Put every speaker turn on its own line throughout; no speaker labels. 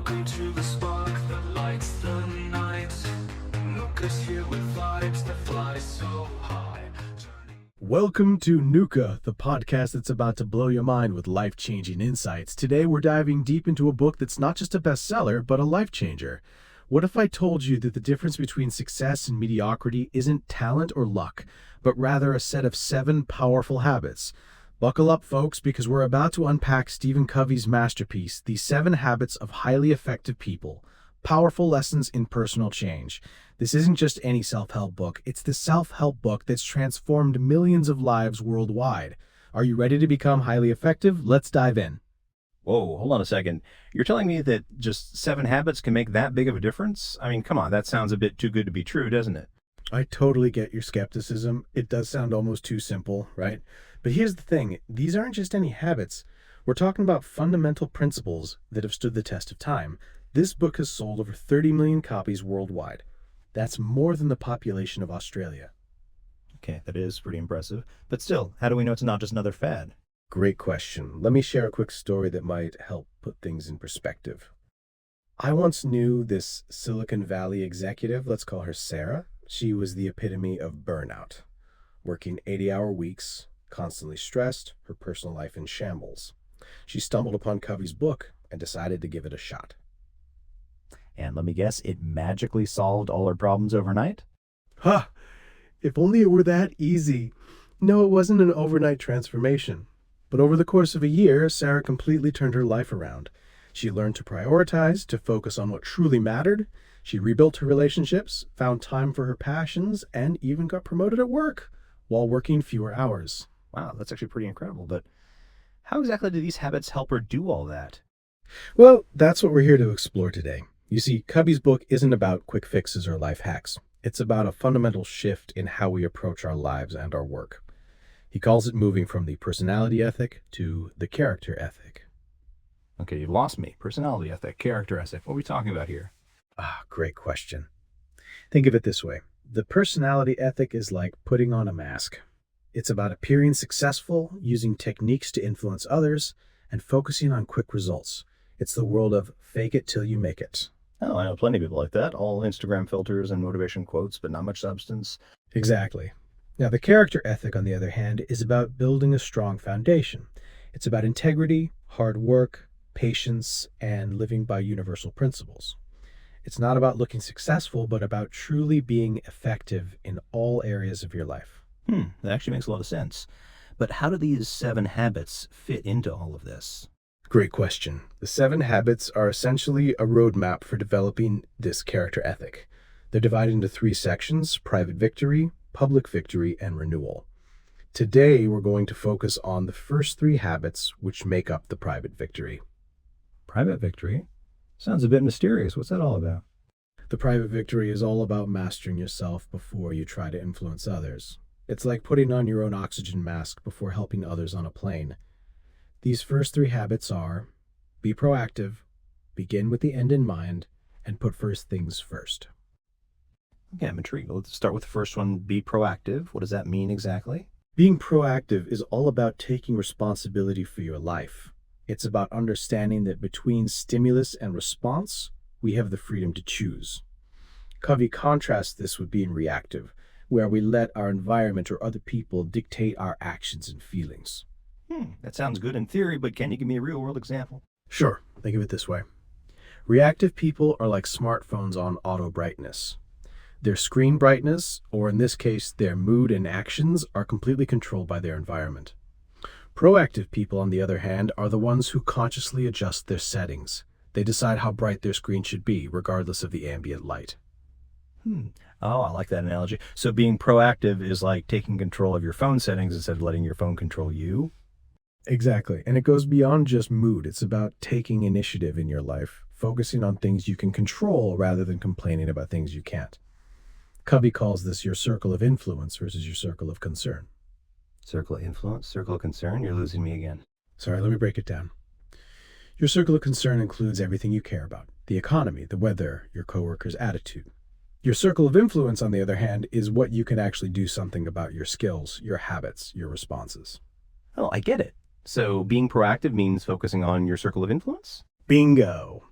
Welcome to the spark that lights the night. Nooka's here with vibes that fly so high.
Welcome to Nooka, the podcast that's about to blow your mind with life-changing insights. Today we're diving deep into a book that's not just a bestseller, but a life changer. What if I told you that the difference between success and mediocrity isn't talent or luck, but rather a set of 7 powerful habits? Buckle up, folks, because we're about to unpack Stephen Covey's masterpiece, The 7 Habits of Highly Effective People. Powerful lessons in personal change. This isn't just any self-help book. It's the self-help book that's transformed millions of lives worldwide. Are you ready to become highly effective? Let's dive in.
Whoa, hold on a second. You're telling me that just 7 habits can make that big of a difference? I mean, come on, that sounds a bit too good to be true, doesn't it?
I totally get your skepticism. It does sound almost too simple, right? But here's the thing. These aren't just any habits. We're talking about fundamental principles that have stood the test of time. This book has sold over 30 million copies worldwide. That's more than the population of Australia.
Okay, that is pretty impressive. But still, how do we know it's not just another fad?
Great question. Let me share a quick story that might help put things in perspective. I once knew this Silicon Valley executive, let's call her Sarah. She was the epitome of burnout, working 80-hour weeks, constantly stressed, her personal life in shambles. She stumbled upon Covey's book and decided to give it a shot.
And let me guess, it magically solved all her problems overnight?
Ha! If only it were that easy. No, it wasn't an overnight transformation. But over the course of a year, Sarah completely turned her life around. She learned to prioritize, to focus on what truly mattered. She rebuilt her relationships, found time for her passions, and even got promoted at work while working fewer hours.
Wow, that's actually pretty incredible. But how exactly do these habits help her do all that?
Well, that's what we're here to explore today. You see, Covey's book isn't about quick fixes or life hacks. It's about a fundamental shift in how we approach our lives and our work. He calls it moving from the personality ethic to the character ethic.
Okay, you've lost me. Personality ethic, character ethic. What are we talking about here?
Great question. Think of it this way. The personality ethic is like putting on a mask. It's about appearing successful, using techniques to influence others, and focusing on quick results. It's the world of fake it till you make it.
Oh, I know plenty of people like that. All Instagram filters and motivation quotes, but not much substance.
Exactly. Now, the character ethic, on the other hand, is about building a strong foundation. It's about integrity, hard work, patience, and living by universal principles. It's not about looking successful, but about truly being effective in all areas of your life.
That actually makes a lot of sense. But how do these 7 habits fit into all of this?
Great question. The 7 habits are essentially a roadmap for developing this character ethic. They're divided into 3 sections: private victory, public victory, and renewal. Today, we're going to focus on the first 3 habits which make up the private victory.
Private victory? Sounds a bit mysterious. What's that all about?
The private victory is all about mastering yourself before you try to influence others. It's like putting on your own oxygen mask before helping others on a plane. These first 3 habits are: be proactive, begin with the end in mind, and put first things first.
Okay, I'm intrigued. Let's start with the first one, be proactive. What does that mean exactly?
Being proactive is all about taking responsibility for your life. It's about understanding that between stimulus and response, we have the freedom to choose. Covey contrasts this with being reactive, where we let our environment or other people dictate our actions and feelings.
That sounds good in theory, but can you give me a real-world example?
Sure, think of it this way. Reactive people are like smartphones on auto brightness. Their screen brightness, or in this case, their mood and actions, are completely controlled by their environment. Proactive people, on the other hand, are the ones who consciously adjust their settings. They decide how bright their screen should be, regardless of the ambient light.
Oh, I like that analogy. So being proactive is like taking control of your phone settings instead of letting your phone control you?
Exactly. And it goes beyond just mood. It's about taking initiative in your life, focusing on things you can control rather than complaining about things you can't. Covey calls this your circle of influence versus your circle of concern.
Circle of influence, circle of concern, you're losing me again.
Sorry, let me break it down. Your circle of concern includes everything you care about: the economy, the weather, your coworker's attitude. Your circle of influence, on the other hand, is what you can actually do something about: your skills, your habits, your responses.
Oh, I get it. So being proactive means focusing on your circle of influence?
Bingo!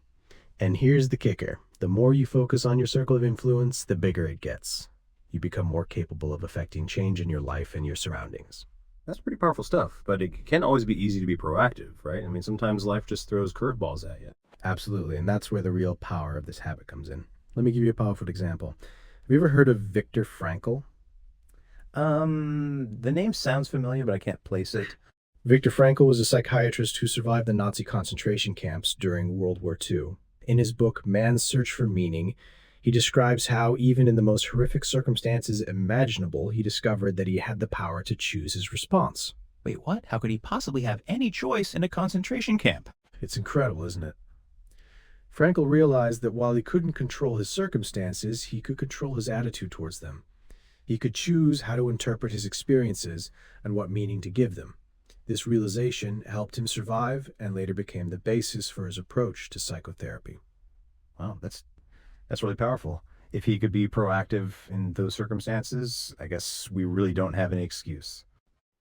And here's the kicker. The more you focus on your circle of influence, the bigger it gets. You become more capable of affecting change in your life and your surroundings.
That's pretty powerful stuff, but it can't always be easy to be proactive, right? I mean, sometimes life just throws curveballs at you.
Absolutely, and that's where the real power of this habit comes in. Let me give you a powerful example. Have you ever heard of Viktor Frankl?
The name sounds familiar, but I can't place it.
Viktor Frankl was a psychiatrist who survived the Nazi concentration camps during World War II. In his book, Man's Search for Meaning, he describes how, even in the most horrific circumstances imaginable, he discovered that he had the power to choose his response.
Wait, what? How could he possibly have any choice in a concentration camp?
It's incredible, isn't it? Frankl realized that while he couldn't control his circumstances, he could control his attitude towards them. He could choose how to interpret his experiences and what meaning to give them. This realization helped him survive and later became the basis for his approach to psychotherapy.
Wow, that's really powerful. If he could be proactive in those circumstances, I guess we really don't have any excuse.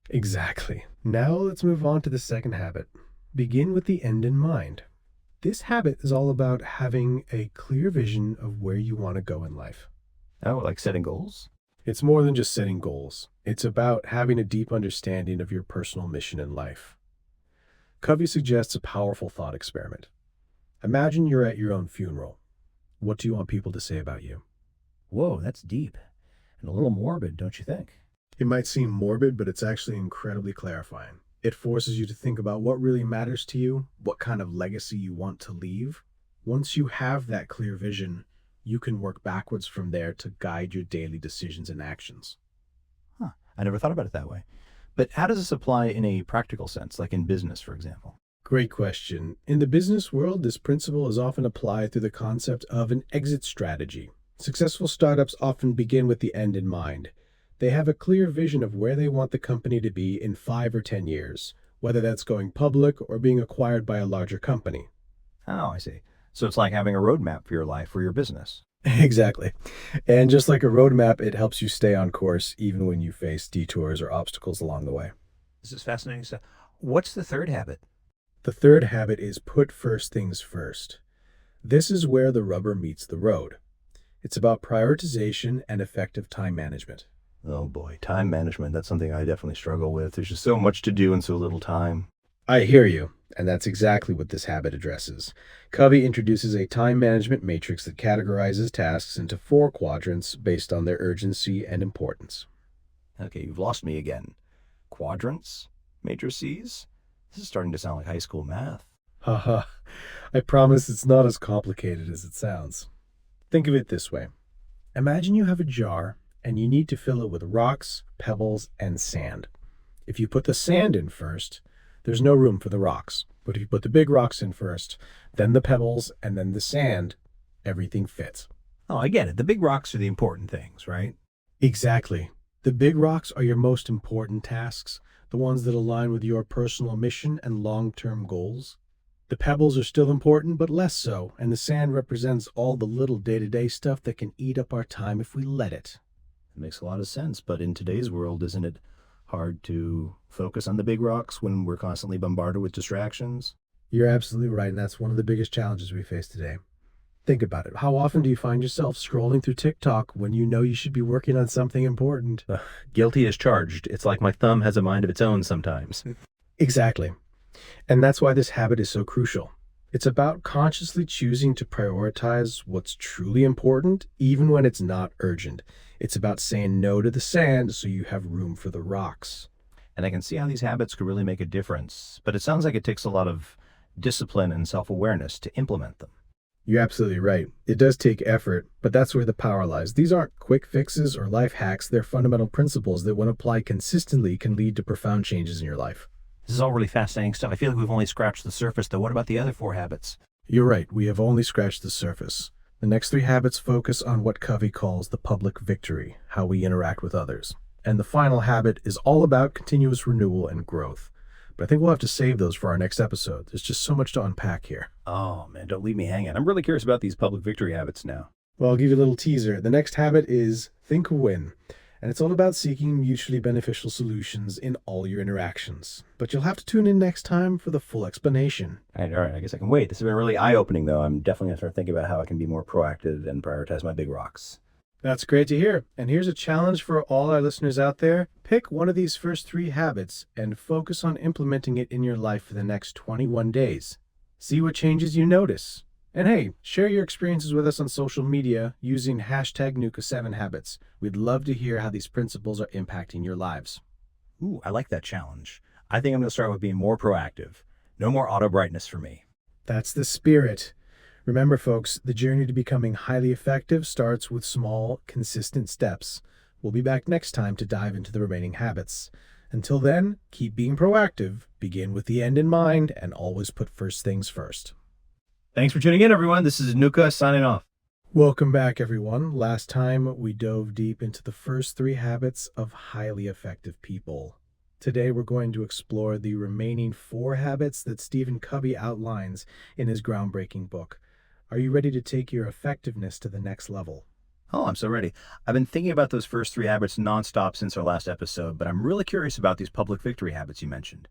Exactly. Now let's move on to the second habit. Begin with the end in mind. This habit is all about having a clear vision of where you want to go in life.
Oh, like setting goals?
It's more than just setting goals. It's about having a deep understanding of your personal mission in life. Covey suggests a powerful thought experiment. Imagine you're at your own funeral. What do you want people to say about you?
Whoa, that's deep. And a little morbid, don't you think?
It might seem morbid, but it's actually incredibly clarifying. It forces you to think about what really matters to you, what kind of legacy you want to leave. Once you have that clear vision, you can work backwards from there to guide your daily decisions and actions.
Huh. I never thought about it that way. But how does this apply in a practical sense, like in business, for example?
Great question. In the business world, this principle is often applied through the concept of an exit strategy. Successful startups often begin with the end in mind. They have a clear vision of where they want the company to be in 5 or 10 years, whether that's going public or being acquired by a larger company.
Oh, I see. So it's like having a roadmap for your life or your business.
Exactly. And just like a roadmap, it helps you stay on course even when you face detours or obstacles along the way.
This is fascinating stuff. What's the third habit?
The third habit is put first things first. This is where the rubber meets the road. It's about prioritization and effective time management.
Oh boy, time management, that's something I definitely struggle with. There's just so much to do in so little time.
I hear you, and that's exactly what this habit addresses. Covey introduces a time management matrix that categorizes tasks into 4 quadrants based on their urgency and importance.
Okay, you've lost me again. Quadrants? Matrices? This is starting to sound like high school math.
Haha, I promise it's not as complicated as it sounds. Think of it this way. Imagine you have a jar and you need to fill it with rocks, pebbles, and sand. If you put the sand in first, there's no room for the rocks. But if you put the big rocks in first, then the pebbles, and then the sand, everything fits.
Oh, I get it. The big rocks are the important things, right?
Exactly. The big rocks are your most important tasks, the ones that align with your personal mission and long-term goals. The pebbles are still important, but less so, and the sand represents all the little day-to-day stuff that can eat up our time if we let it.
It makes a lot of sense, but in today's world, isn't it hard to focus on the big rocks when we're constantly bombarded with distractions?
You're absolutely right, and that's one of the biggest challenges we face today. Think about it. How often do you find yourself scrolling through TikTok when you know you should be working on something important?
Guilty as charged. It's like my thumb has a mind of its own sometimes.
Exactly. And that's why this habit is so crucial. It's about consciously choosing to prioritize what's truly important, even when it's not urgent. It's about saying no to the sand so you have room for the rocks.
And I can see how these habits could really make a difference, but it sounds like it takes a lot of discipline and self-awareness to implement them.
You're absolutely right. It does take effort, but that's where the power lies. These aren't quick fixes or life hacks. They're fundamental principles that, when applied consistently, can lead to profound changes in your life.
This is all really fascinating stuff. I feel like we've only scratched the surface, though. What about the other 4 habits?
You're right. We have only scratched the surface. The next 3 habits focus on what Covey calls the public victory, how we interact with others. And the final habit is all about continuous renewal and growth. But I think we'll have to save those for our next episode. There's just so much to unpack here.
Oh man, don't leave me hanging. I'm really curious about these public victory habits now.
Well, I'll give you a little teaser. The next habit is think win. And it's all about seeking mutually beneficial solutions in all your interactions. But you'll have to tune in next time for the full explanation.
All right. I guess I can wait. This has been really eye-opening, though. I'm definitely going to start thinking about how I can be more proactive and prioritize my big rocks.
That's great to hear. And here's a challenge for all our listeners out there. Pick one of these first 3 habits and focus on implementing it in your life for the next 21 days. See what changes you notice. And hey, share your experiences with us on social media using hashtag Nooka7habits. We'd love to hear how these principles are impacting your lives.
Ooh, I like that challenge. I think I'm going to start with being more proactive. No more auto brightness for me.
That's the spirit. Remember, folks, the journey to becoming highly effective starts with small, consistent steps. We'll be back next time to dive into the remaining habits. Until then, keep being proactive, begin with the end in mind, and always put first things first.
Thanks for tuning in, everyone. This is Nooka signing off.
Welcome back, everyone. Last time, we dove deep into the first 3 habits of highly effective people. Today, we're going to explore the remaining 4 habits that Stephen Covey outlines in his groundbreaking book. Are you ready to take your effectiveness to the next level?
Oh, I'm so ready. I've been thinking about those first 3 habits nonstop since our last episode, but I'm really curious about these public victory habits you mentioned.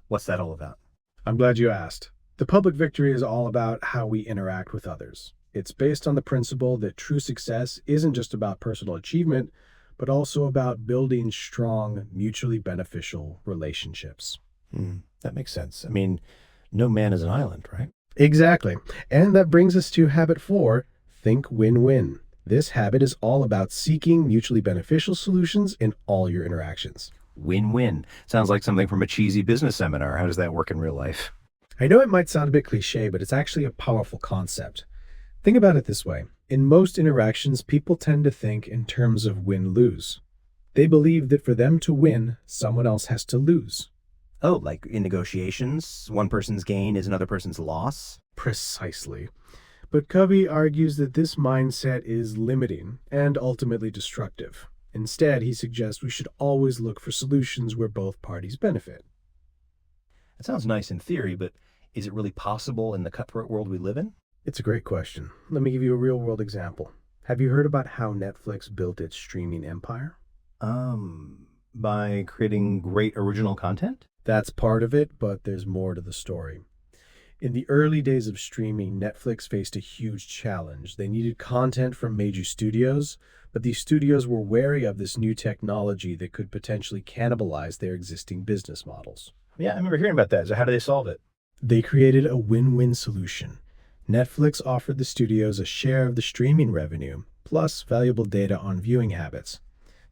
What's that all about?
I'm glad you asked. The public victory is all about how we interact with others. It's based on the principle that true success isn't just about personal achievement, but also about building strong, mutually beneficial relationships.
That makes sense. I mean, no man is an island, right?
Exactly. And that brings us to habit 4, think win-win. This habit is all about seeking mutually beneficial solutions in all your interactions.
Win-win. Sounds like something from a cheesy business seminar. How does that work in real life?
I know it might sound a bit cliche, but it's actually a powerful concept. Think about it this way. In most interactions, people tend to think in terms of win-lose. They believe that for them to win, someone else has to lose.
Oh, like in negotiations, one person's gain is another person's loss?
Precisely. But Covey argues that this mindset is limiting and ultimately destructive. Instead, he suggests we should always look for solutions where both parties benefit.
That sounds nice in theory, but is it really possible in the cutthroat world we live in?
It's a great question. Let me give you a real-world example. Have you heard about how Netflix built its streaming empire?
By creating great original content?
That's part of it, but there's more to the story. In the early days of streaming, Netflix faced a huge challenge. They needed content from major studios, but these studios were wary of this new technology that could potentially cannibalize their existing business models.
Yeah, I remember hearing about that. So how do they solve it?
They created a win-win solution. Netflix offered the studios a share of the streaming revenue, plus valuable data on viewing habits.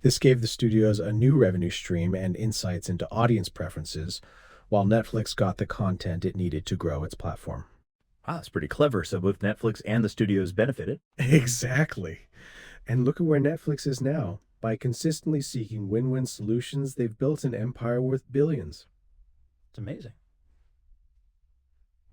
This gave the studios a new revenue stream and insights into audience preferences, while Netflix got the content it needed to grow its platform.
Wow, that's pretty clever. So both Netflix and the studios benefited.
Exactly. And look at where Netflix is now. By consistently seeking win-win solutions, they've built an empire worth billions.
It's amazing.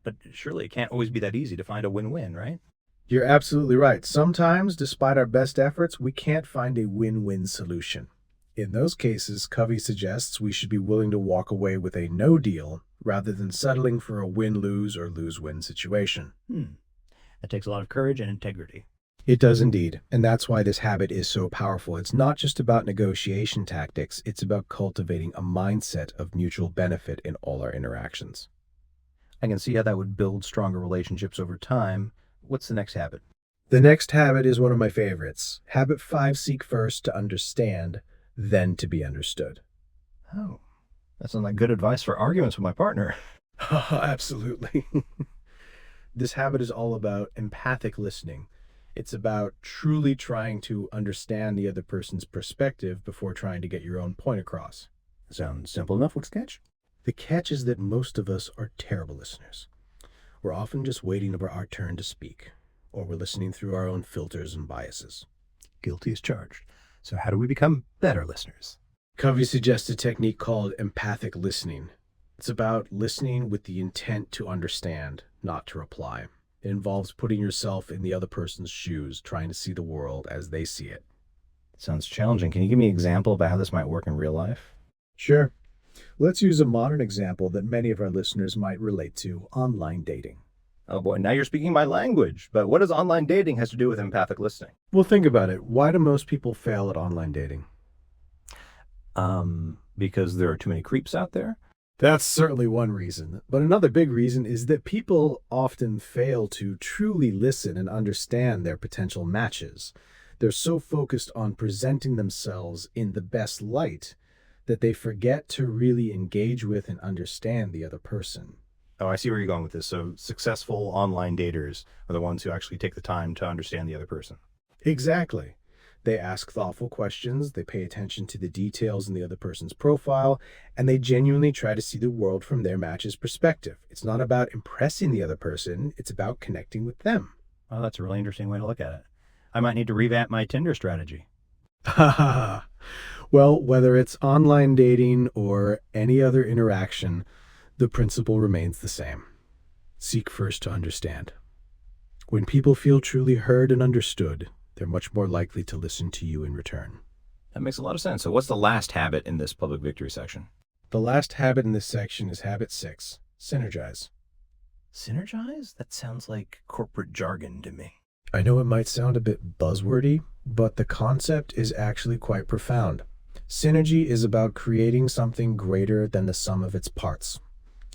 But surely it can't always be that easy to find a win-win, right?
You're absolutely right. Sometimes, despite our best efforts, we can't find a win-win solution. In those cases, Covey suggests we should be willing to walk away with a no deal rather than settling for a win-lose or lose-win situation.
That takes a lot of courage and integrity.
It does indeed, and that's why this habit is so powerful. It's not just about negotiation tactics, it's about cultivating a mindset of mutual benefit in all our interactions.
I can see how that would build stronger relationships over time. What's the next habit?
The next habit is one of my favorites. Habit 5, seek first to understand, then to be understood.
Oh, that sounds like good advice for arguments with my partner.
Absolutely. This habit is all about empathic listening. It's about truly trying to understand the other person's perspective before trying to get your own point across.
Sounds simple enough. What's the catch?
The catch is that most of us are terrible listeners. We're often just waiting for our turn to speak, or we're listening through our own filters and biases.
Guilty as charged. So how do we become better listeners?
Covey suggests a technique called empathic listening. It's about listening with the intent to understand, not to reply. It involves putting yourself in the other person's shoes, trying to see the world as they see it.
Sounds challenging. Can you give me an example about how this might work in real life?
Sure. Let's use a modern example that many of our listeners might relate to: online dating.
Oh boy, now you're speaking my language. But what does online dating has to do with empathic listening?
Well, think about it. Why do most people fail at online dating?
Because there are too many creeps out there?
That's certainly one reason. But another big reason is that people often fail to truly listen and understand their potential matches. They're so focused on presenting themselves in the best light that they forget to really engage with and understand the other person.
Oh, I see where you're going with this. So successful online daters are the ones who actually take the time to understand the other person.
Exactly. They ask thoughtful questions, they pay attention to the details in the other person's profile, and they genuinely try to see the world from their match's perspective. It's not about impressing the other person, it's about connecting with them.
Oh, that's a really interesting way to look at it. I might need to revamp my Tinder strategy.
Well, whether it's online dating or any other interaction, the principle remains the same. Seek first to understand. When people feel truly heard and understood, they're much more likely to listen to you in return.
That makes a lot of sense. So what's the last habit in this public victory section?
The last habit in this section is habit 6, synergize.
Synergize? That sounds like corporate jargon to me.
I know it might sound a bit buzzwordy, but the concept is actually quite profound. Synergy is about creating something greater than the sum of its parts.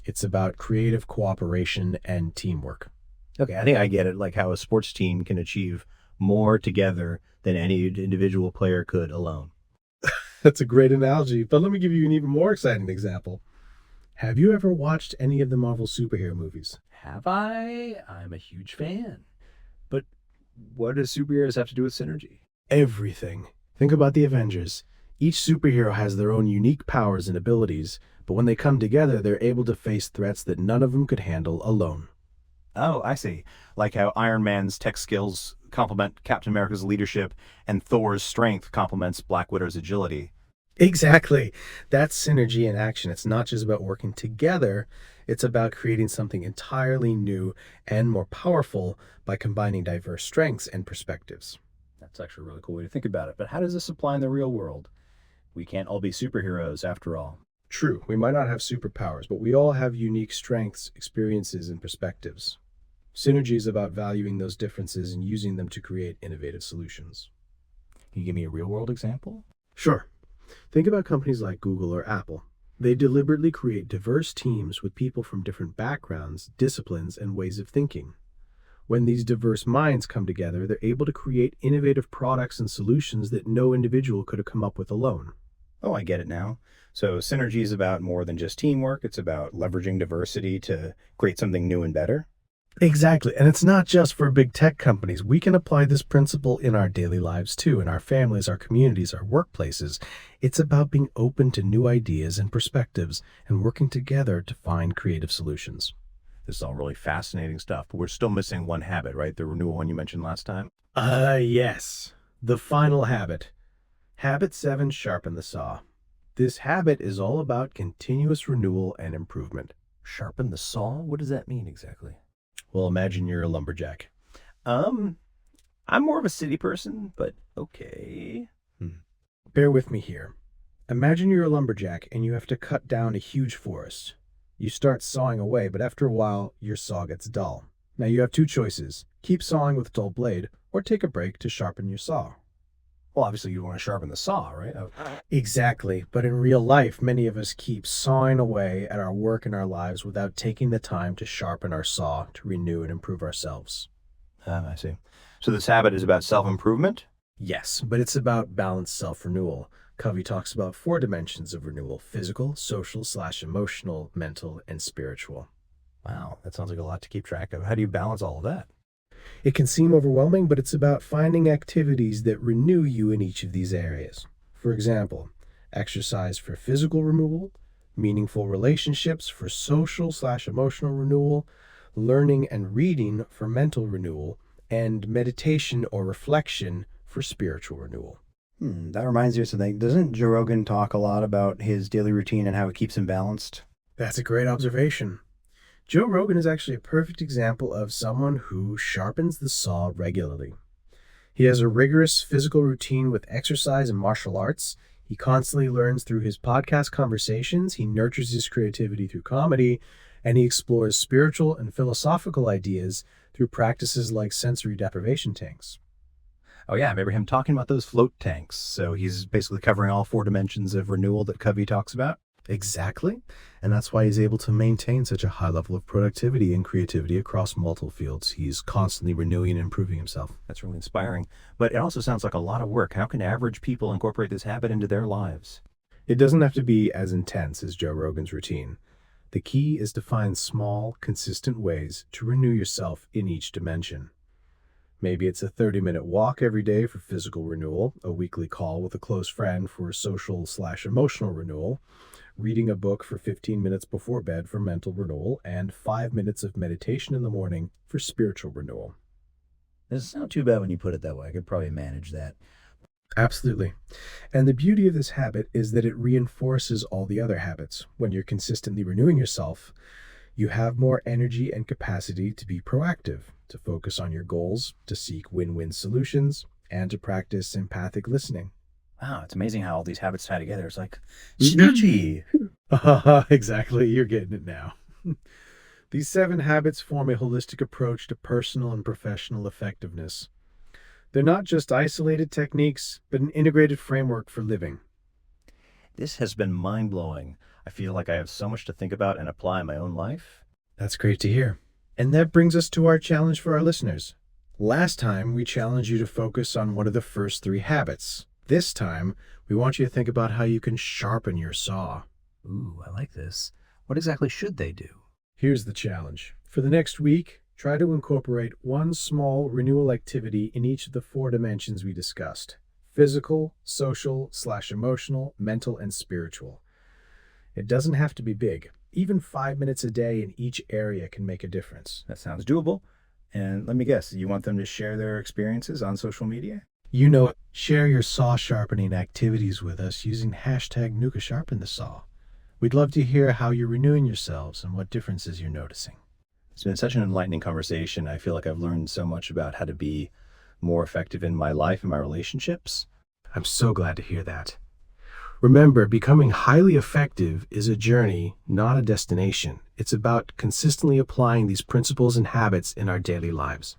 It's about creative cooperation and teamwork.
Okay, I think I get it, like how a sports team can achieve more together than any individual player could alone.
That's a great analogy, but let me give you an even more exciting example. Have you ever watched any of the Marvel superhero movies?
Have I? I'm a huge fan. But what does superheroes have to do with synergy?
Everything. Think about the Avengers. Each superhero has their own unique powers and abilities, but when they come together, they're able to face threats that none of them could handle alone.
Oh, I see. Like how Iron Man's tech skills complement Captain America's leadership and Thor's strength complements Black Widow's agility.
Exactly. That's synergy in action. It's not just about working together, it's about creating something entirely new and more powerful by combining diverse strengths and perspectives.
That's actually a really cool way to think about it. But how does this apply in the real world? We can't all be superheroes after all.
True, we might not have superpowers, but we all have unique strengths, experiences, and perspectives. Synergy is about valuing those differences and using them to create innovative solutions.
Can you give me a real world example?
Sure. Think about companies like Google or Apple. They deliberately create diverse teams with people from different backgrounds, disciplines, and ways of thinking. When these diverse minds come together, they're able to create innovative products and solutions that no individual could have come up with alone.
Oh, I get it now. So synergy is about more than just teamwork. It's about leveraging diversity to create something new and better.
Exactly. And it's not just for big tech companies. We can apply this principle in our daily lives too, in our families, our communities, our workplaces. It's about being open to new ideas and perspectives and working together to find creative solutions.
This is all really fascinating stuff, but we're still missing one habit, right? The renewal one you mentioned last time.
Yes. The final habit. Habit 7, sharpen the saw. This habit is all about continuous renewal and improvement.
Sharpen the saw? What does that mean exactly?
Well, imagine you're a lumberjack.
I'm more of a city person, but okay.
Bear with me here. Imagine you're a lumberjack and you have to cut down a huge forest. You start sawing away, but after a while, your saw gets dull. Now you have two choices. Keep sawing with a dull blade, or take a break to sharpen your saw.
Well, obviously you want to sharpen the saw, right?
Exactly, but in real life, many of us keep sawing away at our work and our lives without taking the time to sharpen our saw to renew and improve ourselves.
I see. So this habit is about self-improvement?
Yes, but it's about balanced self-renewal. Covey talks about 4 dimensions of renewal: physical, social/emotional, mental, and spiritual.
Wow, that sounds like a lot to keep track of. How do you balance all of that?
It can seem overwhelming, but it's about finding activities that renew you in each of these areas. For example, exercise for physical renewal, meaningful relationships for social/emotional renewal, learning and reading for mental renewal, and meditation or reflection for spiritual renewal.
That reminds me of something. Doesn't Joe Rogan talk a lot about his daily routine and how it keeps him balanced?
That's a great observation. Joe Rogan is actually a perfect example of someone who sharpens the saw regularly. He has a rigorous physical routine with exercise and martial arts. He constantly learns through his podcast conversations, he nurtures his creativity through comedy, and he explores spiritual and philosophical ideas through practices like sensory deprivation tanks.
Oh yeah, I remember him talking about those float tanks. So he's basically covering all 4 dimensions of renewal that Covey talks about.
Exactly. And that's why he's able to maintain such a high level of productivity and creativity across multiple fields. He's constantly renewing and improving himself.
That's really inspiring. But it also sounds like a lot of work. How can average people incorporate this habit into their lives?
It doesn't have to be as intense as Joe Rogan's routine. The key is to find small, consistent ways to renew yourself in each dimension. Maybe it's a 30-minute walk every day for physical renewal, a weekly call with a close friend for social/emotional renewal, reading a book for 15 minutes before bed for mental renewal, and 5 minutes of meditation in the morning for spiritual renewal.
Doesn't sound too bad when you put it that way. I could probably manage that.
Absolutely. And the beauty of this habit is that it reinforces all the other habits. When you're consistently renewing yourself, you have more energy and capacity to be proactive, to focus on your goals, to seek win-win solutions, and to practice empathic listening.
Wow, it's amazing how all these habits tie together. It's like synergy.
Exactly, you're getting it now. These 7 habits form a holistic approach to personal and professional effectiveness. They're not just isolated techniques, but an integrated framework for living.
This has been mind-blowing. I feel like I have so much to think about and apply in my own life.
That's great to hear. And that brings us to our challenge for our listeners. Last time, we challenged you to focus on one of the first 3 habits. This time, we want you to think about how you can sharpen your saw.
Ooh, I like this. What exactly should they do?
Here's the challenge. For the next week, try to incorporate one small renewal activity in each of the 4 dimensions we discussed: physical, social/emotional, mental, and spiritual. It doesn't have to be big. Even 5 minutes a day in each area can make a difference.
That sounds doable. And let me guess, you want them to share their experiences on social media?
You know it. Share your saw sharpening activities with us using hashtag Nooka Sharpen the Saw. We'd love to hear how you're renewing yourselves and what differences you're noticing.
It's been such an enlightening conversation. I feel like I've learned so much about how to be more effective in my life and my relationships.
I'm so glad to hear that. Remember, becoming highly effective is a journey, not a destination. It's about consistently applying these principles and habits in our daily lives.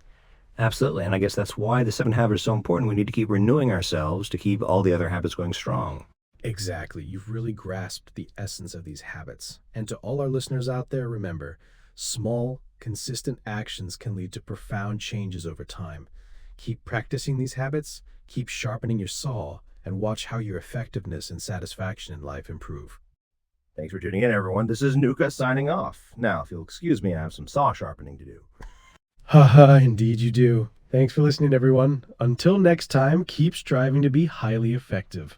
Absolutely. And I guess that's why the 7 habits are so important. We need to keep renewing ourselves to keep all the other habits going strong.
Exactly. You've really grasped the essence of these habits. And to all our listeners out there, remember, small, consistent actions can lead to profound changes over time. Keep practicing these habits, keep sharpening your saw, and watch how your effectiveness and satisfaction in life improve.
Thanks for tuning in, everyone. This is Nooka signing off. Now, if you'll excuse me, I have some saw sharpening to do.
Haha, indeed you do. Thanks for listening, everyone. Until next time, keep striving to be highly effective.